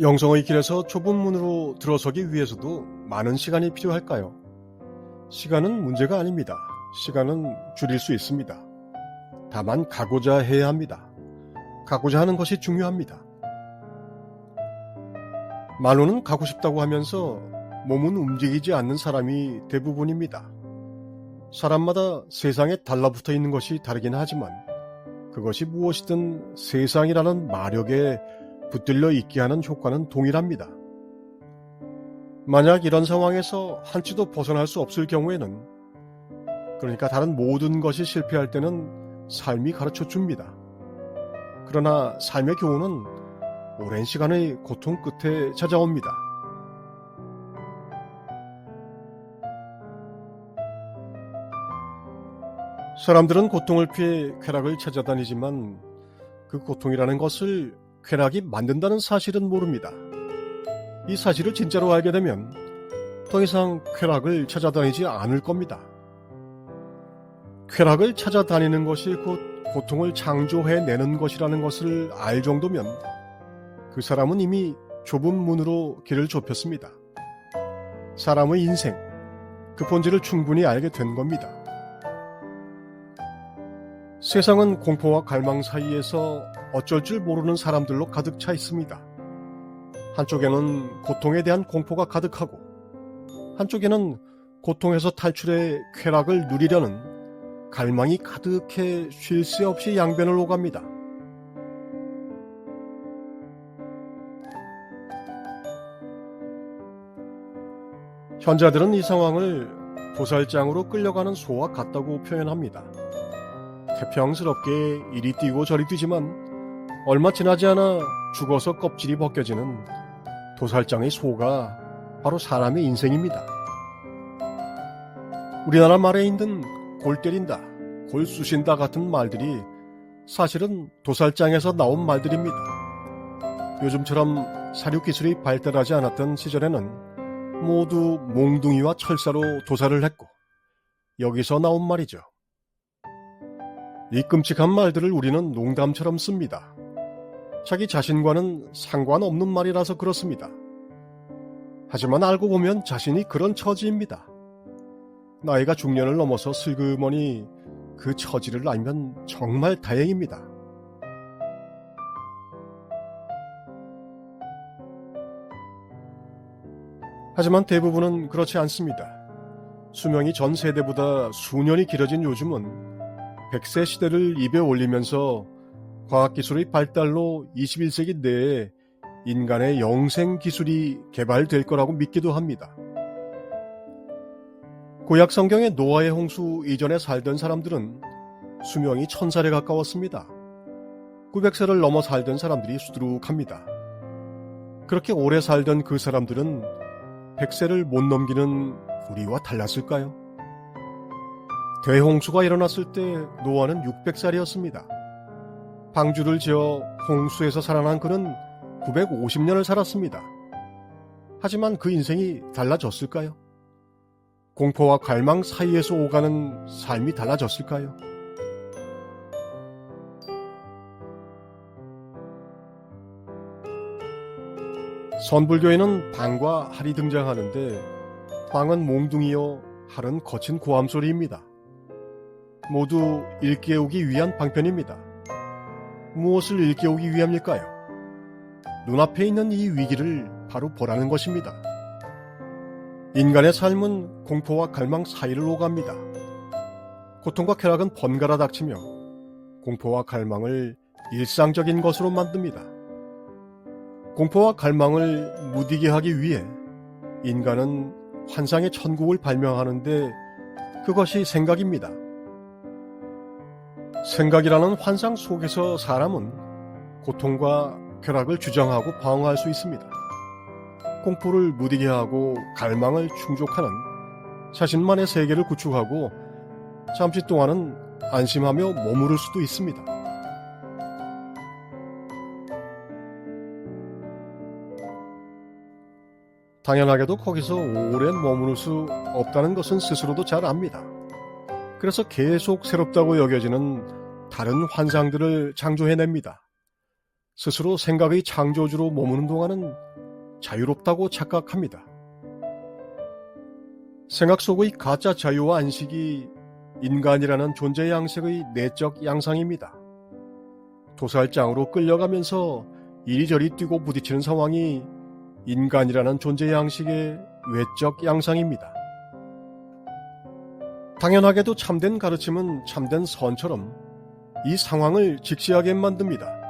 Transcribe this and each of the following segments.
영성의 길에서 좁은 문으로 들어서기 위해서도 많은 시간이 필요할까요? 시간은 문제가 아닙니다. 시간은 줄일 수 있습니다. 다만 가고자 해야 합니다. 가고자 하는 것이 중요합니다. 말로는 가고 싶다고 하면서 몸은 움직이지 않는 사람이 대부분입니다. 사람마다 세상에 달라붙어 있는 것이 다르긴 하지만 그것이 무엇이든 세상이라는 마력에 붙들려 있게 하는 효과는 동일합니다. 만약 이런 상황에서 한치도 벗어날 수 없을 경우에는, 그러니까 다른 모든 것이 실패할 때는 삶이 가르쳐 줍니다. 그러나 삶의 교훈은 오랜 시간의 고통 끝에 찾아옵니다. 사람들은 고통을 피해 쾌락을 찾아다니지만 그 고통이라는 것을 쾌락이 만든다는 사실은 모릅니다. 이 사실을 진짜로 알게 되면 더 이상 쾌락을 찾아다니지 않을 겁니다. 쾌락을 찾아다니는 것이 곧 고통을 창조해내는 것이라는 것을 알 정도면 그 사람은 이미 좁은 문으로 길을 좁혔습니다. 사람의 인생, 그 본질을 충분히 알게 된 겁니다. 세상은 공포와 갈망 사이에서 어쩔 줄 모르는 사람들로 가득 차 있습니다. 한쪽에는 고통에 대한 공포가 가득하고 한쪽에는 고통에서 탈출해 쾌락을 누리려는 갈망이 가득해 쉴 새 없이 양변을 오갑니다. 현자들은 이 상황을 도살장으로 끌려가는 소와 같다고 표현합니다. 태평스럽게 이리 뛰고 저리 뛰지만 얼마 지나지 않아 죽어서 껍질이 벗겨지는 도살장의 소가 바로 사람의 인생입니다. 우리나라 말에 있는 골 때린다, 골 쑤신다 같은 말들이 사실은 도살장에서 나온 말들입니다. 요즘처럼 사육기술이 발달하지 않았던 시절에는 모두 몽둥이와 철사로 도살을 했고 여기서 나온 말이죠. 이 끔찍한 말들을 우리는 농담처럼 씁니다. 자기 자신과는 상관없는 말이라서 그렇습니다. 하지만 알고 보면 자신이 그런 처지입니다. 나이가 중년을 넘어서 슬그머니 그 처지를 알면 정말 다행입니다. 하지만 대부분은 그렇지 않습니다. 수명이 전 세대보다 수년이 길어진 요즘은 100세 시대를 입에 올리면서 과학기술의 발달로 21세기 내에 인간의 영생 기술이 개발될 거라고 믿기도 합니다. 구약 성경의 노아의 홍수 이전에 살던 사람들은 수명이 1000살에 가까웠습니다. 900세를 넘어 살던 사람들이 수두룩합니다. 그렇게 오래 살던 그 사람들은 100세를 못 넘기는 우리와 달랐을까요? 대홍수가 일어났을 때 노아는 600살이었습니다. 방주를 지어 홍수에서 살아난 그는 950년을 살았습니다. 하지만 그 인생이 달라졌을까요? 공포와 갈망 사이에서 오가는 삶이 달라졌을까요? 선불교에는 방과 할이 등장하는데 방은 몽둥이요, 할은 거친 고함소리입니다. 모두 일깨우기 위한 방편입니다. 무엇을 일깨우기 위함일까요? 눈앞에 있는 이 위기를 바로 보라는 것입니다. 인간의 삶은 공포와 갈망 사이를 오갑니다. 고통과 쾌락은 번갈아 닥치며 공포와 갈망을 일상적인 것으로 만듭니다. 공포와 갈망을 무디게 하기 위해 인간은 환상의 천국을 발명하는데 그것이 생각입니다. 생각이라는 환상 속에서 사람은 고통과 쾌락을 주장하고 방어할 수 있습니다. 공포를 무디게 하고 갈망을 충족하는 자신만의 세계를 구축하고 잠시 동안은 안심하며 머무를 수도 있습니다. 당연하게도 거기서 오래 머무를 수 없다는 것은 스스로도 잘 압니다. 그래서 계속 새롭다고 여겨지는 다른 환상들을 창조해냅니다. 스스로 생각의 창조주로 머무는 동안은 자유롭다고 착각합니다. 생각 속의 가짜 자유와 안식이 인간이라는 존재 양식의 내적 양상입니다. 도살장으로 끌려가면서 이리저리 뛰고 부딪히는 상황이 인간이라는 존재 양식의 외적 양상입니다. 당연하게도 참된 가르침은 참된 선처럼 이 상황을 직시하게 만듭니다.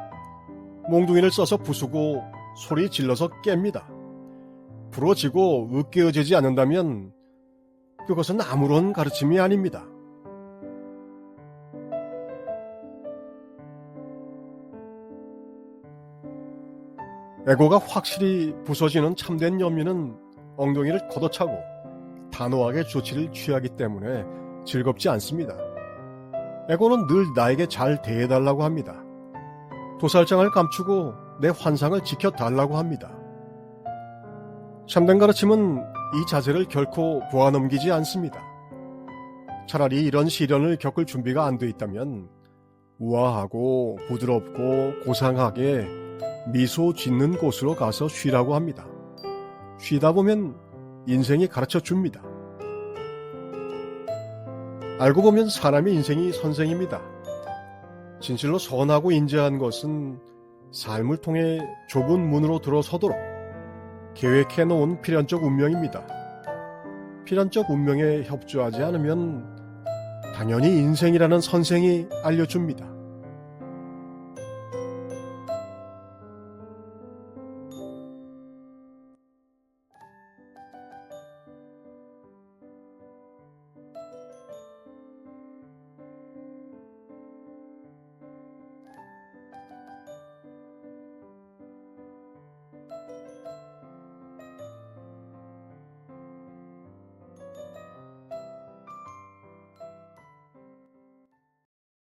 몽둥이를 써서 부수고 소리 질러서 깹니다. 부러지고 으깨어지지 않는다면 그것은 아무런 가르침이 아닙니다. 에고가 확실히 부서지는 참된 연민은 엉덩이를 걷어차고 단호하게 조치를 취하기 때문에 즐겁지 않습니다. 에고는 늘 나에게 잘 대해달라고 합니다. 도살장을 감추고 내 환상을 지켜달라고 합니다. 참된 가르침은 이 자세를 결코 보아넘기지 않습니다. 차라리 이런 시련을 겪을 준비가 안 돼 있다면 우아하고 부드럽고 고상하게 미소 짓는 곳으로 가서 쉬라고 합니다. 쉬다 보면 인생이 가르쳐 줍니다. 알고 보면 사람의 인생이 선생입니다. 진실로 선하고 인자한 것은 삶을 통해 좁은 문으로 들어서도록 계획해 놓은 필연적 운명입니다. 필연적 운명에 협조하지 않으면 당연히 인생이라는 선생이 알려줍니다.